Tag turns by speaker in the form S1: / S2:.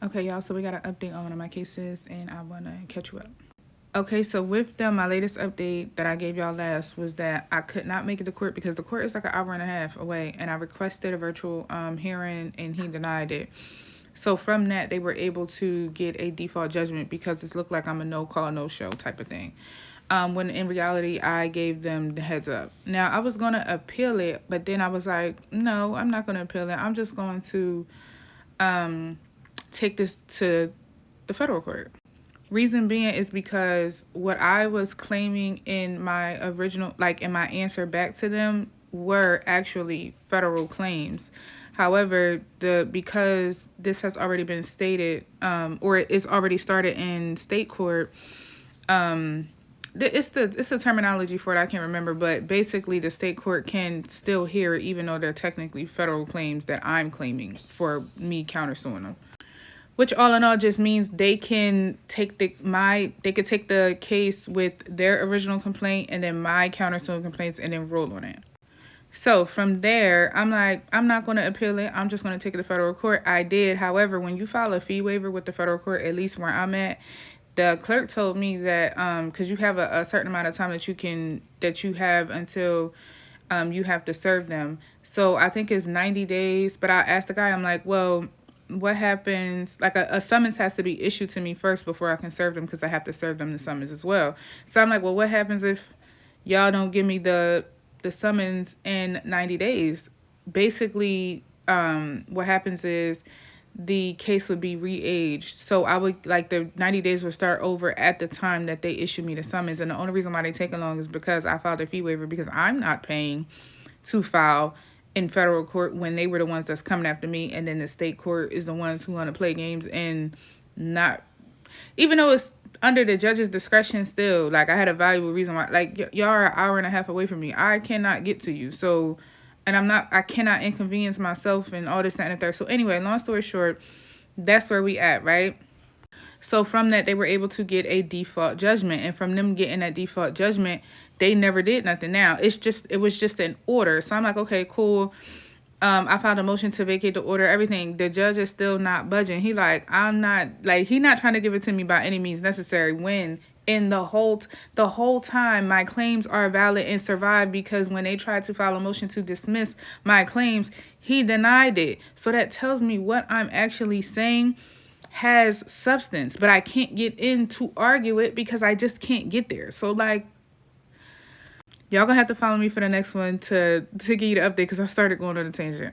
S1: Okay, y'all, so we got an update on one of my cases, and I want to catch you up. Okay, so with them, my latest update that I gave y'all last was that I could not make it to court because the court is like an hour and a half away, and I requested a virtual hearing, and he denied it. So from that, they were able to get a default judgment because it looked like I'm a no-call, no-show type of thing. When in reality, I gave them the heads up. Now, I was going to appeal it, but then I was like, no, I'm not going to appeal it. I'm just going to take this to the federal court. Reason being is because what I was claiming in my original, like in my answer back to them, were actually federal claims. However, because this has already been stated, or it's already started in state court, it's the terminology for it, I can't remember, but basically the state court can still hear it even though they're technically federal claims that I'm claiming for me countersuing them. Which all in all just means they can take the case with their original complaint and then my countersuing complaints and then rule on it. So from there, I'm like, I'm not going to appeal it. I'm just going to take it to federal court. I did. However, when you file a fee waiver with the federal court, at least where I'm at, the clerk told me that because you have a certain amount of time that you have until you have to serve them. So I think it's 90 days. But I asked the guy, I'm like, well, what happens, like a summons has to be issued to me first before I can serve them because I have to serve them the summons as well. So I'm like, well, what happens if y'all don't give me the summons in 90 days? Basically, what happens is the case would be re-aged. So I would, like, the 90 days would start over at the time that they issue me the summons. And the only reason why they take long is because I filed a fee waiver because I'm not paying to file in federal court when they were the ones that's coming after me, and then the state court is the ones who want to play games and not, even though it's under the judge's discretion still, like, I had a valuable reason why, like, y'all are an hour and a half away from me. I cannot get to you. So, and I cannot inconvenience myself and all this, that, and the third. So anyway, long story short, that's where we at, right? So from that, they were able to get a default judgment. And from them getting that default judgment, they never did nothing. Now, it was just an order. So I'm like, okay, cool. I filed a motion to vacate the order, everything. The judge is still not budging. He like, he not trying to give it to me by any means necessary, when in the whole time my claims are valid and survive, because when they tried to file a motion to dismiss my claims, he denied it. So that tells me what I'm actually saying has substance, but I can't get in to argue it because I just can't get there. So, like, y'all gonna have to follow me for the next one to give you the update because I started going on a tangent.